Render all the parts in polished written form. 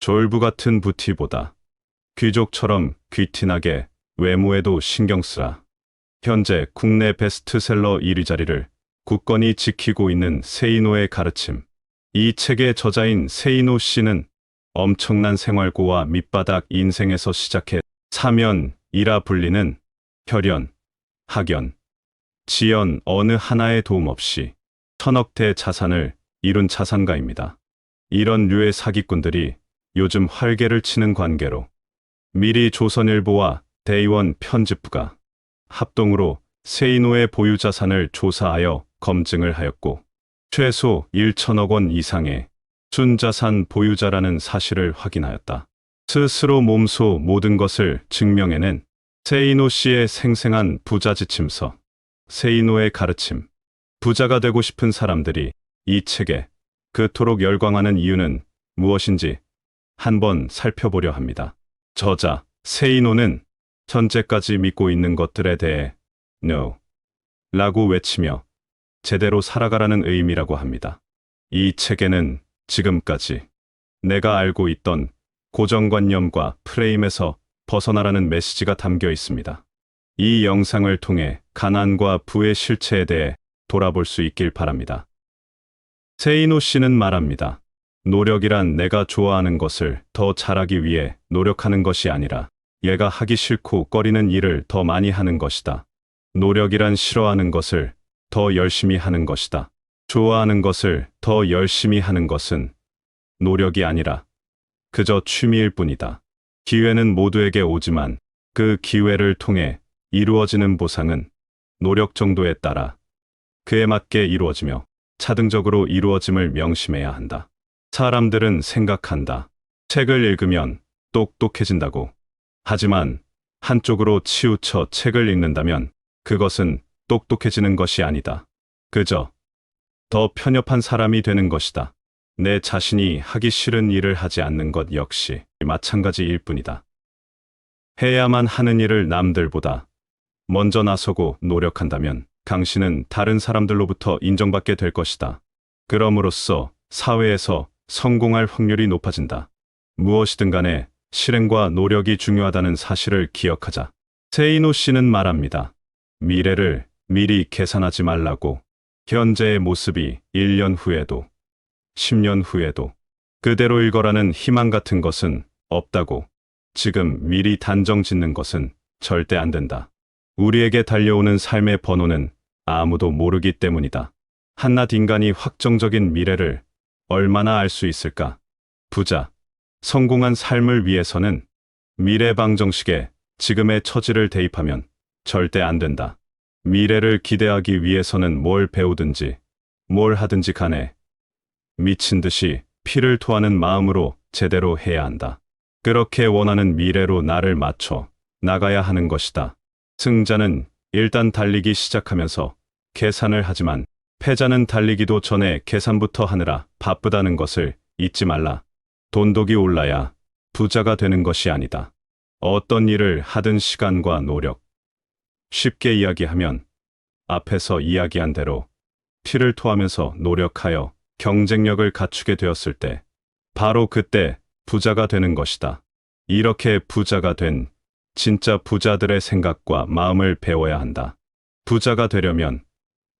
졸부 같은 부티보다 귀족처럼 귀티나게 외모에도 신경 쓰라. 현재 국내 베스트셀러 1위 자리를 굳건히 지키고 있는 세이노의 가르침. 이 책의 저자인 세이노 씨는 엄청난 생활고와 밑바닥 인생에서 시작해 사면이라 불리는 혈연, 학연, 지연 어느 하나의 도움 없이 천억대 자산을 이룬 자산가입니다. 이런 류의 사기꾼들이 요즘 활개를 치는 관계로 미리 조선일보와 대의원 편집부가 합동으로 세이노의 보유 자산을 조사하여 검증을 하였고 최소 1천억 원 이상의 순자산 보유자라는 사실을 확인하였다. 스스로 몸소 모든 것을 증명해낸 세이노 씨의 생생한 부자 지침서, 세이노의 가르침. 부자가 되고 싶은 사람들이 이 책에 그토록 열광하는 이유는 무엇인지 한번 살펴보려 합니다. 저자 세이노는 현재까지 믿고 있는 것들에 대해 No 라고 외치며 제대로 살아가라는 의미라고 합니다. 이 책에는 지금까지 내가 알고 있던 고정관념과 프레임에서 벗어나라는 메시지가 담겨 있습니다. 이 영상을 통해 가난과 부의 실체에 대해 돌아볼 수 있길 바랍니다. 세이노 씨는 말합니다. 노력이란 내가 좋아하는 것을 더 잘하기 위해 노력하는 것이 아니라 얘가 하기 싫고 꺼리는 일을 더 많이 하는 것이다. 노력이란 싫어하는 것을 더 열심히 하는 것이다. 좋아하는 것을 더 열심히 하는 것은 노력이 아니라 그저 취미일 뿐이다. 기회는 모두에게 오지만 그 기회를 통해 이루어지는 보상은 노력 정도에 따라 그에 맞게 이루어지며 차등적으로 이루어짐을 명심해야 한다. 사람들은 생각한다. 책을 읽으면 똑똑해진다고. 하지만 한쪽으로 치우쳐 책을 읽는다면 그것은 똑똑해지는 것이 아니다. 그저 더 편협한 사람이 되는 것이다. 내 자신이 하기 싫은 일을 하지 않는 것 역시 마찬가지일 뿐이다. 해야만 하는 일을 남들보다 먼저 나서고 노력한다면 당신은 다른 사람들로부터 인정받게 될 것이다. 그럼으로써 사회에서 성공할 확률이 높아진다. 무엇이든 간에 실행과 노력이 중요하다는 사실을 기억하자. 세이노 씨는 말합니다. 미래를 미리 계산하지 말라고. 현재의 모습이 1년 후에도 10년 후에도 그대로 일거라는 희망 같은 것은 없다고. 지금 미리 단정 짓는 것은 절대 안 된다. 우리에게 달려오는 삶의 번호는 아무도 모르기 때문이다. 한낱 인간이 확정적인 미래를 얼마나 알 수 있을까? 부자, 성공한 삶을 위해서는 미래 방정식에 지금의 처지를 대입하면 절대 안 된다. 미래를 기대하기 위해서는 뭘 배우든지 뭘 하든지 간에 미친 듯이 피를 토하는 마음으로 제대로 해야 한다. 그렇게 원하는 미래로 나를 맞춰 나가야 하는 것이다. 승자는 일단 달리기 시작하면서 계산을 하지만 패자는 달리기도 전에 계산부터 하느라 바쁘다는 것을 잊지 말라. 돈독이 올라야 부자가 되는 것이 아니다. 어떤 일을 하든 시간과 노력. 쉽게 이야기하면 앞에서 이야기한 대로 피를 토하면서 노력하여 경쟁력을 갖추게 되었을 때 바로 그때 부자가 되는 것이다. 이렇게 부자가 된 진짜 부자들의 생각과 마음을 배워야 한다. 부자가 되려면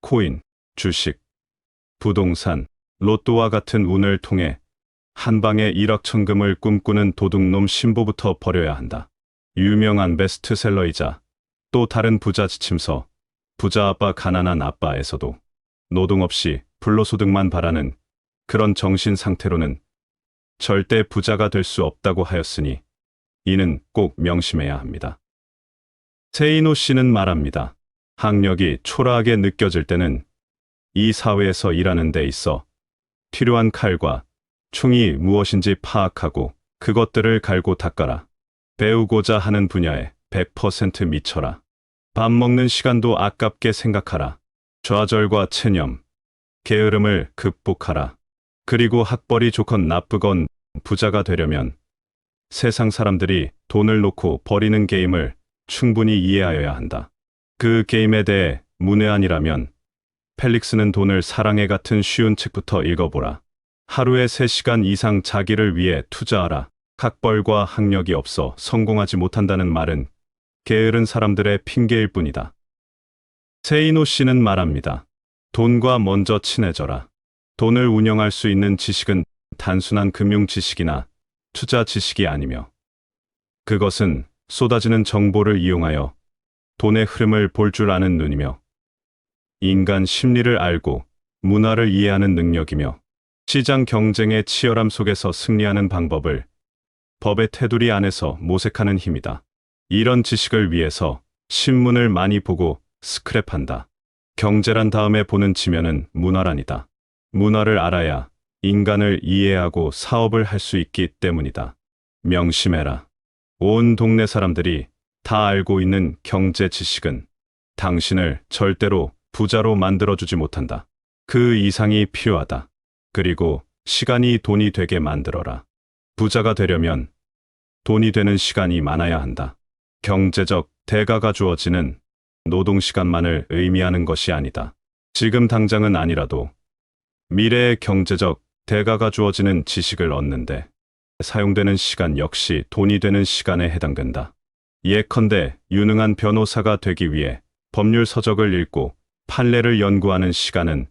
코인, 주식, 부동산, 로또와 같은 운을 통해 한 방에 1억 천금을 꿈꾸는 도둑놈 신보부터 버려야 한다. 유명한 베스트셀러이자 또 다른 부자 지침서 부자 아빠 가난한 아빠에서도 노동 없이 불로소득만 바라는 그런 정신 상태로는 절대 부자가 될 수 없다고 하였으니 이는 꼭 명심해야 합니다. 세이노 씨는 말합니다. 학력이 초라하게 느껴질 때는 이 사회에서 일하는 데 있어 필요한 칼과 총이 무엇인지 파악하고 그것들을 갈고 닦아라. 배우고자 하는 분야에 100% 미쳐라. 밥 먹는 시간도 아깝게 생각하라. 좌절과 체념, 게으름을 극복하라. 그리고 학벌이 좋건 나쁘건 부자가 되려면 세상 사람들이 돈을 놓고 버리는 게임을 충분히 이해하여야 한다. 그 게임에 대해 문외한이라면 펠릭스는 돈을 사랑해 같은 쉬운 책부터 읽어보라. 하루에 3시간 이상 자기를 위해 투자하라. 학벌과 학력이 없어 성공하지 못한다는 말은 게으른 사람들의 핑계일 뿐이다. 세이노 씨는 말합니다. 돈과 먼저 친해져라. 돈을 운영할 수 있는 지식은 단순한 금융 지식이나 투자 지식이 아니며 그것은 쏟아지는 정보를 이용하여 돈의 흐름을 볼 줄 아는 눈이며 인간 심리를 알고 문화를 이해하는 능력이며 시장 경쟁의 치열함 속에서 승리하는 방법을 법의 테두리 안에서 모색하는 힘이다. 이런 지식을 위해서 신문을 많이 보고 스크랩한다. 경제란 다음에 보는 지면은 문화란이다. 문화를 알아야 인간을 이해하고 사업을 할 수 있기 때문이다. 명심해라. 온 동네 사람들이 다 알고 있는 경제 지식은 당신을 절대로 부자로 만들어주지 못한다. 그 이상이 필요하다. 그리고 시간이 돈이 되게 만들어라. 부자가 되려면 돈이 되는 시간이 많아야 한다. 경제적 대가가 주어지는 노동시간만을 의미하는 것이 아니다. 지금 당장은 아니라도 미래의 경제적 대가가 주어지는 지식을 얻는데 사용되는 시간 역시 돈이 되는 시간에 해당된다. 예컨대 유능한 변호사가 되기 위해 법률 서적을 읽고 판례를 연구하는 시간은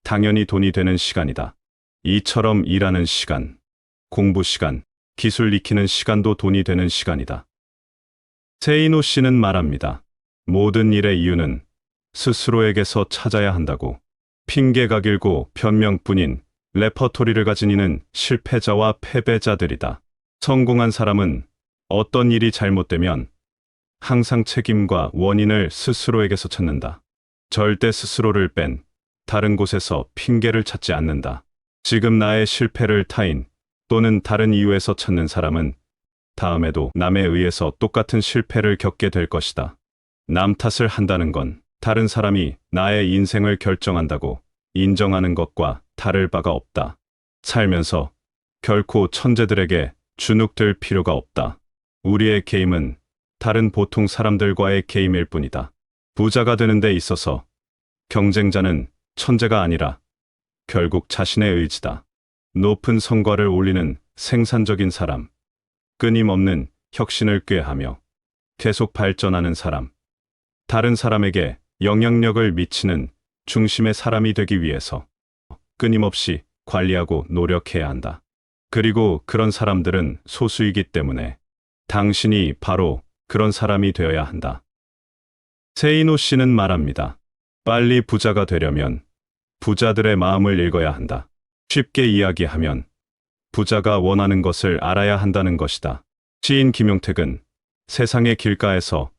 당연히 돈이 되는 시간이다. 이처럼 일하는 시간, 공부 시간, 기술 익히는 시간도 돈이 되는 시간이다. 세이노 씨는 말합니다. 모든 일의 이유는 스스로에게서 찾아야 한다고. 핑계가 길고 변명뿐인 레퍼토리를 가진 이는 실패자와 패배자들이다. 성공한 사람은 어떤 일이 잘못되면 항상 책임과 원인을 스스로에게서 찾는다. 절대 스스로를 뺀 다른 곳에서 핑계를 찾지 않는다. 지금 나의 실패를 타인 또는 다른 이유에서 찾는 사람은 다음에도 남에 의해서 똑같은 실패를 겪게 될 것이다. 남 탓을 한다는 건 다른 사람이 나의 인생을 결정한다고 인정하는 것과 다를 바가 없다. 살면서 결코 천재들에게 주눅들 필요가 없다. 우리의 게임은 다른 보통 사람들과의 게임일 뿐이다. 부자가 되는 데 있어서 경쟁자는 천재가 아니라 결국 자신의 의지다. 높은 성과를 올리는 생산적인 사람, 끊임없는 혁신을 꾀하며 계속 발전하는 사람, 다른 사람에게 영향력을 미치는 중심의 사람이 되기 위해서 끊임없이 관리하고 노력해야 한다. 그리고 그런 사람들은 소수이기 때문에 당신이 바로 그런 사람이 되어야 한다. 세이노 씨는 말합니다. 빨리 부자가 되려면 부자들의 마음을 읽어야 한다. 쉽게 이야기하면 부자가 원하는 것을 알아야 한다는 것이다. 시인 김용택은 세상의 길가에서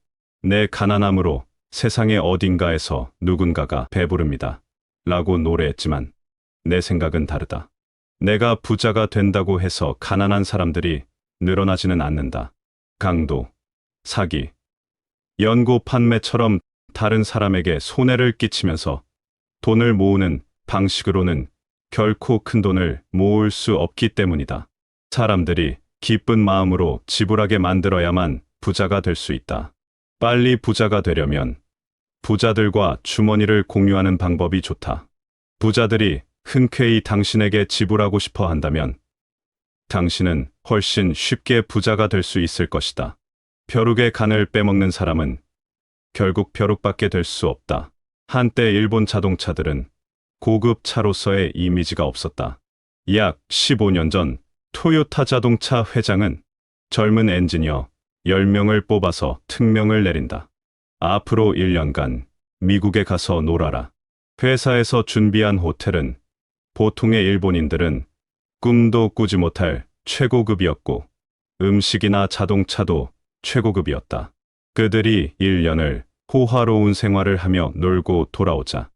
내 가난함으로 세상의 어딘가에서 누군가가 배부릅니다. 라고 노래했지만 내 생각은 다르다. 내가 부자가 된다고 해서 가난한 사람들이 늘어나지는 않는다. 강도, 사기, 연고 판매처럼 다른 사람에게 손해를 끼치면서 돈을 모으는 방식으로는 결코 큰 돈을 모을 수 없기 때문이다. 사람들이 기쁜 마음으로 지불하게 만들어야만 부자가 될 수 있다. 빨리 부자가 되려면 부자들과 주머니를 공유하는 방법이 좋다. 부자들이 흔쾌히 당신에게 지불하고 싶어 한다면 당신은 훨씬 쉽게 부자가 될 수 있을 것이다. 벼룩의 간을 빼먹는 사람은 결국 벼룩밖에 될 수 없다. 한때 일본 자동차들은 고급 차로서의 이미지가 없었다. 약 15년 전 토요타 자동차 회장은 젊은 엔지니어 10명을 뽑아서 특명을 내린다. 앞으로 1년간 미국에 가서 놀아라. 회사에서 준비한 호텔은 보통의 일본인들은 꿈도 꾸지 못할 최고급이었고 음식이나 자동차도 최고급이었다. 그들이 1년을 호화로운 생활을 하며 놀고 돌아오자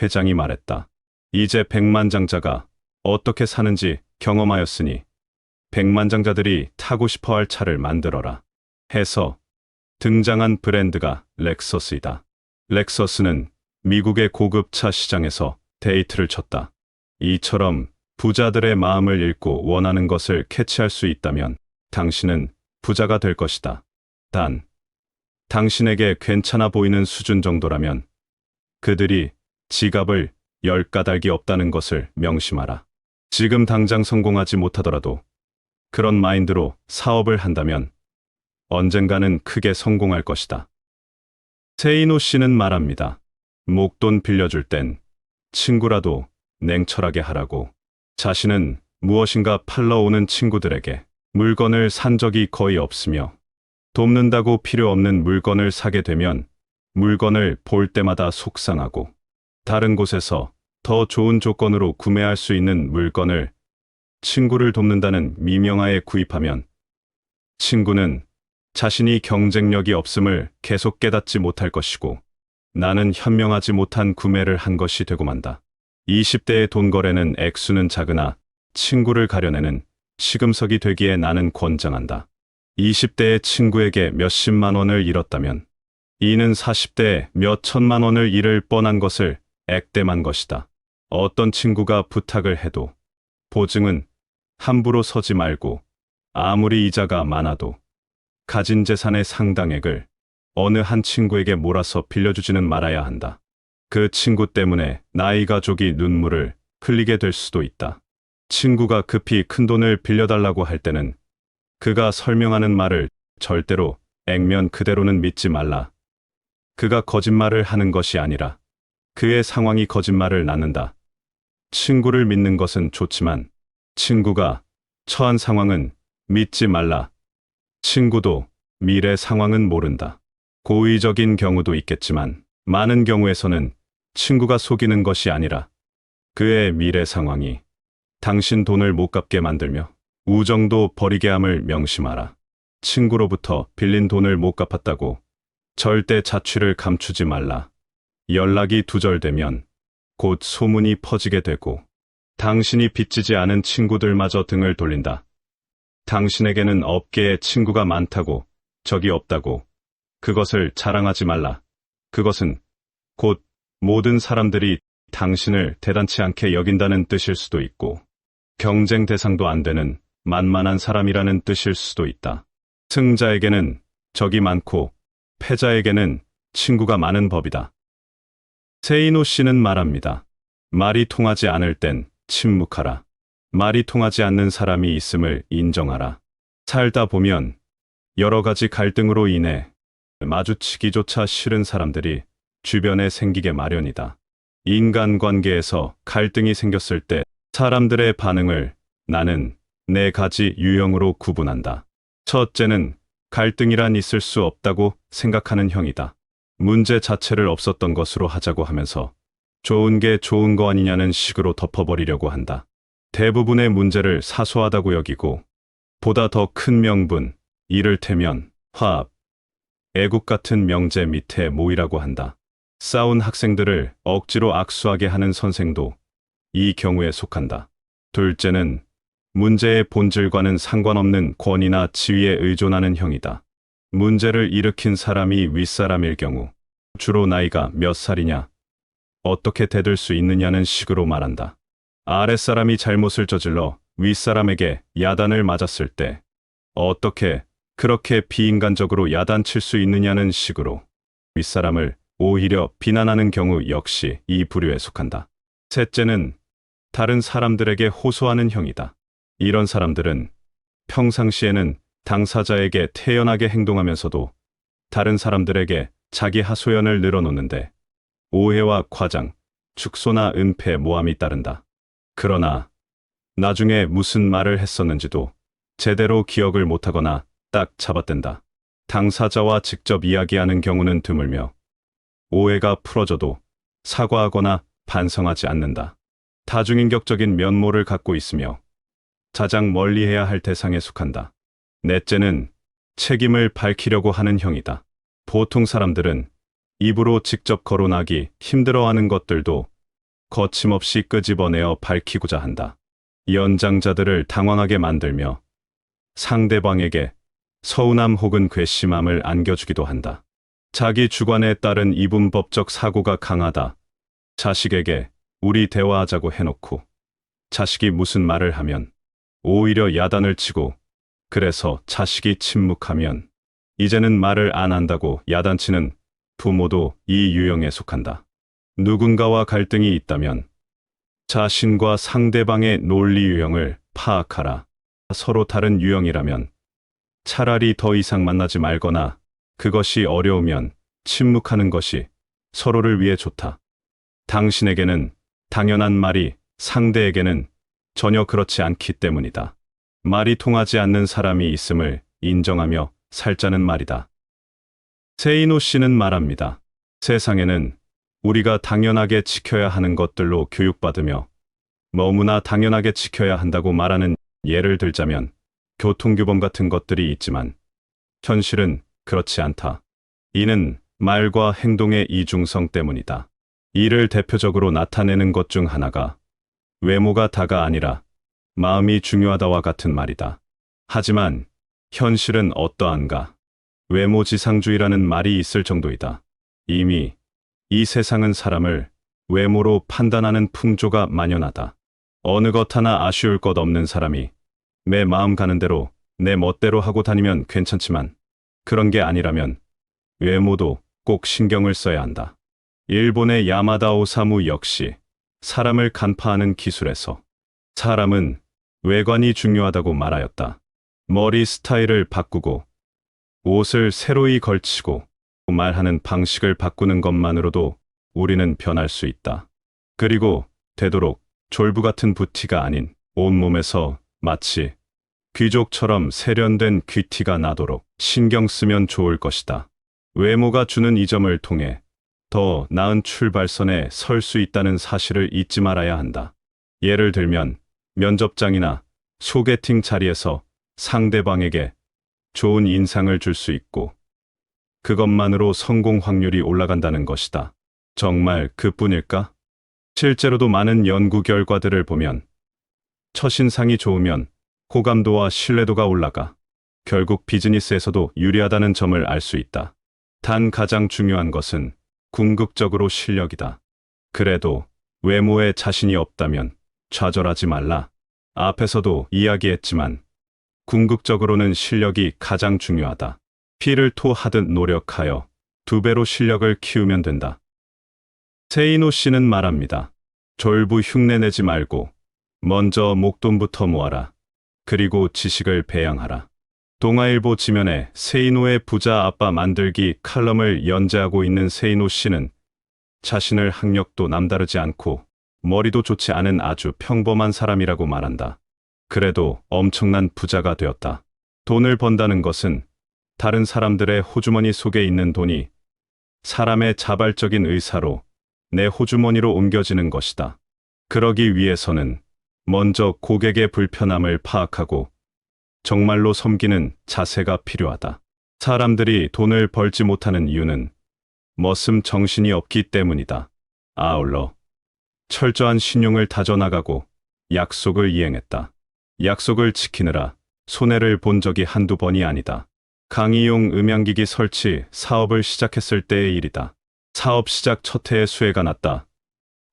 회장이 말했다. 이제 백만장자가 어떻게 사는지 경험하였으니 백만장자들이 타고 싶어할 차를 만들어라. 해서 등장한 브랜드가 렉서스이다. 렉서스는 미국의 고급차 시장에서 데이트를 쳤다. 이처럼 부자들의 마음을 읽고 원하는 것을 캐치할 수 있다면 당신은 부자가 될 것이다. 단, 당신에게 괜찮아 보이는 수준 정도라면 그들이 지갑을 열 까닭이 없다는 것을 명심하라. 지금 당장 성공하지 못하더라도 그런 마인드로 사업을 한다면 언젠가는 크게 성공할 것이다. 세이노 씨는 말합니다. 목돈 빌려줄 땐 친구라도 냉철하게 하라고. 자신은 무엇인가 팔러 오는 친구들에게 물건을 산 적이 거의 없으며 돕는다고 필요 없는 물건을 사게 되면 물건을 볼 때마다 속상하고 다른 곳에서 더 좋은 조건으로 구매할 수 있는 물건을 친구를 돕는다는 미명하에 구입하면 친구는 자신이 경쟁력이 없음을 계속 깨닫지 못할 것이고 나는 현명하지 못한 구매를 한 것이 되고 만다. 20대의 돈 거래는 액수는 작으나 친구를 가려내는 시금석이 되기에 나는 권장한다. 20대의 친구에게 몇십만 원을 잃었다면 이는 40대에 몇 천만 원을 잃을 뻔한 것을 액땜한 것이다. 어떤 친구가 부탁을 해도 보증은 함부로 서지 말고 아무리 이자가 많아도 가진 재산의 상당액을 어느 한 친구에게 몰아서 빌려주지는 말아야 한다. 그 친구 때문에 나의 가족이 눈물을 흘리게 될 수도 있다. 친구가 급히 큰 돈을 빌려달라고 할 때는 그가 설명하는 말을 절대로 액면 그대로는 믿지 말라. 그가 거짓말을 하는 것이 아니라 그의 상황이 거짓말을 낳는다. 친구를 믿는 것은 좋지만 친구가 처한 상황은 믿지 말라. 친구도 미래 상황은 모른다. 고의적인 경우도 있겠지만 많은 경우에서는 친구가 속이는 것이 아니라 그의 미래 상황이 당신 돈을 못 갚게 만들며 우정도 버리게 함을 명심하라. 친구로부터 빌린 돈을 못 갚았다고 절대 자취를 감추지 말라. 연락이 두절되면 곧 소문이 퍼지게 되고 당신이 빚지지 않은 친구들마저 등을 돌린다. 당신에게는 업계에 친구가 많다고 적이 없다고 그것을 자랑하지 말라. 그것은 곧 모든 사람들이 당신을 대단치 않게 여긴다는 뜻일 수도 있고 경쟁 대상도 안 되는 만만한 사람이라는 뜻일 수도 있다. 승자에게는 적이 많고 패자에게는 친구가 많은 법이다. 세이노 씨는 말합니다. 말이 통하지 않을 땐 침묵하라. 말이 통하지 않는 사람이 있음을 인정하라. 살다 보면 여러 가지 갈등으로 인해 마주치기조차 싫은 사람들이 주변에 생기게 마련이다. 인간관계에서 갈등이 생겼을 때 사람들의 반응을 나는 네 가지 유형으로 구분한다. 첫째는 갈등이란 있을 수 없다고 생각하는 형이다. 문제 자체를 없었던 것으로 하자고 하면서 좋은 게 좋은 거 아니냐는 식으로 덮어버리려고 한다. 대부분의 문제를 사소하다고 여기고 보다 더 큰 명분, 이를테면 화합, 애국 같은 명제 밑에 모이라고 한다. 싸운 학생들을 억지로 악수하게 하는 선생도 이 경우에 속한다. 둘째는 문제의 본질과는 상관없는 권위나 지위에 의존하는 형이다. 문제를 일으킨 사람이 윗사람일 경우 주로 나이가 몇 살이냐, 어떻게 대들 수 있느냐는 식으로 말한다. 아랫사람이 잘못을 저질러 윗사람에게 야단을 맞았을 때 어떻게 그렇게 비인간적으로 야단칠 수 있느냐는 식으로 윗사람을 오히려 비난하는 경우 역시 이 부류에 속한다. 셋째는 다른 사람들에게 호소하는 형이다. 이런 사람들은 평상시에는 당사자에게 태연하게 행동하면서도 다른 사람들에게 자기 하소연을 늘어놓는데 오해와 과장, 축소나 은폐, 모함이 따른다. 그러나 나중에 무슨 말을 했었는지도 제대로 기억을 못하거나 딱 잡아댄다. 당사자와 직접 이야기하는 경우는 드물며 오해가 풀어져도 사과하거나 반성하지 않는다. 다중인격적인 면모를 갖고 있으며 가장 멀리해야 할 대상에 속한다. 넷째는 책임을 밝히려고 하는 형이다. 보통 사람들은 입으로 직접 거론하기 힘들어하는 것들도 거침없이 끄집어내어 밝히고자 한다. 연장자들을 당황하게 만들며 상대방에게 서운함 혹은 괘씸함을 안겨주기도 한다. 자기 주관에 따른 이분법적 사고가 강하다. 자식에게 우리 대화하자고 해놓고 자식이 무슨 말을 하면 오히려 야단을 치고 그래서 자식이 침묵하면 이제는 말을 안 한다고 야단치는 부모도 이 유형에 속한다. 누군가와 갈등이 있다면 자신과 상대방의 논리 유형을 파악하라. 서로 다른 유형이라면 차라리 더 이상 만나지 말거나 그것이 어려우면 침묵하는 것이 서로를 위해 좋다. 당신에게는 당연한 말이 상대에게는 전혀 그렇지 않기 때문이다. 말이 통하지 않는 사람이 있음을 인정하며 살자는 말이다. 세이노 씨는 말합니다. 세상에는 우리가 당연하게 지켜야 하는 것들로 교육받으며 너무나 당연하게 지켜야 한다고 말하는 예를 들자면 교통규범 같은 것들이 있지만 현실은 그렇지 않다. 이는 말과 행동의 이중성 때문이다. 이를 대표적으로 나타내는 것 중 하나가 외모가 다가 아니라 마음이 중요하다와 같은 말이다. 하지만 현실은 어떠한가? 외모지상주의라는 말이 있을 정도이다. 이미 이 세상은 사람을 외모로 판단하는 풍조가 만연하다. 어느 것 하나 아쉬울 것 없는 사람이 내 마음 가는 대로 내 멋대로 하고 다니면 괜찮지만 그런 게 아니라면 외모도 꼭 신경을 써야 한다. 일본의 야마다 오사무 역시 사람을 간파하는 기술에서 사람은 외관이 중요하다고 말하였다. 머리 스타일을 바꾸고 옷을 새로이 걸치고 말하는 방식을 바꾸는 것만으로도 우리는 변할 수 있다. 그리고 되도록 졸부 같은 부티가 아닌 온몸에서 마치 귀족처럼 세련된 귀티가 나도록 신경 쓰면 좋을 것이다. 외모가 주는 이 점을 통해 더 나은 출발선에 설 수 있다는 사실을 잊지 말아야 한다. 예를 들면 면접장이나 소개팅 자리에서 상대방에게 좋은 인상을 줄 수 있고 그것만으로 성공 확률이 올라간다는 것이다. 정말 그뿐일까? 실제로도 많은 연구 결과들을 보면 첫인상이 좋으면 호감도와 신뢰도가 올라가 결국 비즈니스에서도 유리하다는 점을 알 수 있다. 단 가장 중요한 것은 궁극적으로 실력이다. 그래도 외모에 자신이 없다면 좌절하지 말라. 앞에서도 이야기했지만 궁극적으로는 실력이 가장 중요하다. 피를 토하듯 노력하여 2배로 실력을 키우면 된다. 세이노 씨는 말합니다. 졸부 흉내내지 말고 먼저 목돈부터 모아라. 그리고 지식을 배양하라. 동아일보 지면에 세이노의 부자 아빠 만들기 칼럼을 연재하고 있는 세이노 씨는 자신을 학력도 남다르지 않고 머리도 좋지 않은 아주 평범한 사람이라고 말한다. 그래도 엄청난 부자가 되었다. 돈을 번다는 것은 다른 사람들의 호주머니 속에 있는 돈이 사람의 자발적인 의사로 내 호주머니로 옮겨지는 것이다. 그러기 위해서는 먼저 고객의 불편함을 파악하고 정말로 섬기는 자세가 필요하다. 사람들이 돈을 벌지 못하는 이유는 머슴 정신이 없기 때문이다. 아울러 철저한 신용을 다져나가고 약속을 이행했다. 약속을 지키느라 손해를 본 적이 한두 번이 아니다. 강의용 음향기기 설치 사업을 시작했을 때의 일이다. 사업 시작 첫 해에 수혜가 났다.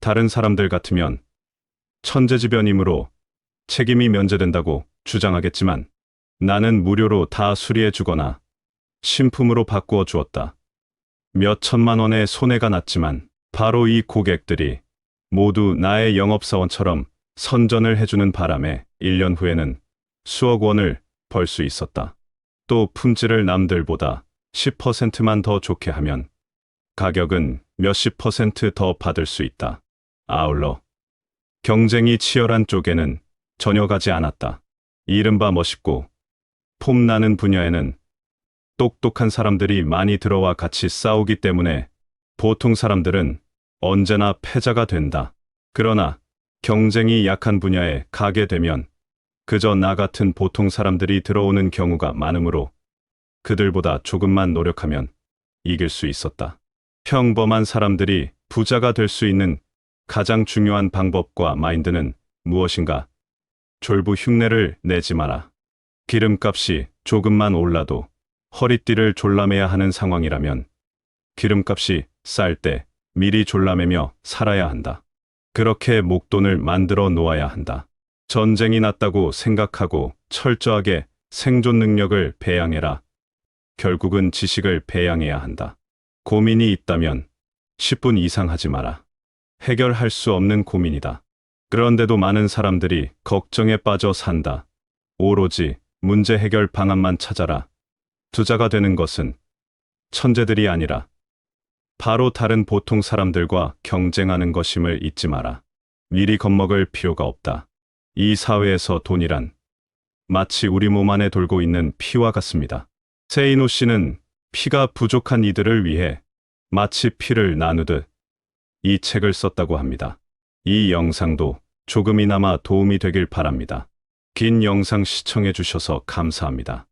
다른 사람들 같으면 천재지변이므로 책임이 면제된다고 주장하겠지만 나는 무료로 다 수리해 주거나 신품으로 바꾸어 주었다. 몇 천만 원의 손해가 났지만 바로 이 고객들이 모두 나의 영업사원처럼 선전을 해주는 바람에 1년 후에는 수억 원을 벌 수 있었다. 또 품질을 남들보다 10%만 더 좋게 하면 가격은 몇십 % 더 받을 수 있다. 아울러 경쟁이 치열한 쪽에는 전혀 가지 않았다. 이른바 멋있고 폼나는 분야에는 똑똑한 사람들이 많이 들어와 같이 싸우기 때문에 보통 사람들은 언제나 패자가 된다. 그러나 경쟁이 약한 분야에 가게 되면 그저 나 같은 보통 사람들이 들어오는 경우가 많으므로 그들보다 조금만 노력하면 이길 수 있었다. 평범한 사람들이 부자가 될 수 있는 가장 중요한 방법과 마인드는 무엇인가? 졸부 흉내를 내지 마라. 기름값이 조금만 올라도 허리띠를 졸라매야 하는 상황이라면 기름값이 쌀 때 미리 졸라매며 살아야 한다. 그렇게 목돈을 만들어 놓아야 한다. 전쟁이 났다고 생각하고 철저하게 생존 능력을 배양해라. 결국은 지식을 배양해야 한다. 고민이 있다면 10분 이상 하지 마라. 해결할 수 없는 고민이다. 그런데도 많은 사람들이 걱정에 빠져 산다. 오로지 문제 해결 방안만 찾아라. 투자가 되는 것은 천재들이 아니라 바로 다른 보통 사람들과 경쟁하는 것임을 잊지 마라. 미리 겁먹을 필요가 없다. 이 사회에서 돈이란 마치 우리 몸 안에 돌고 있는 피와 같습니다. 세이노 씨는 피가 부족한 이들을 위해 마치 피를 나누듯 이 책을 썼다고 합니다. 이 영상도 조금이나마 도움이 되길 바랍니다. 긴 영상 시청해 주셔서 감사합니다.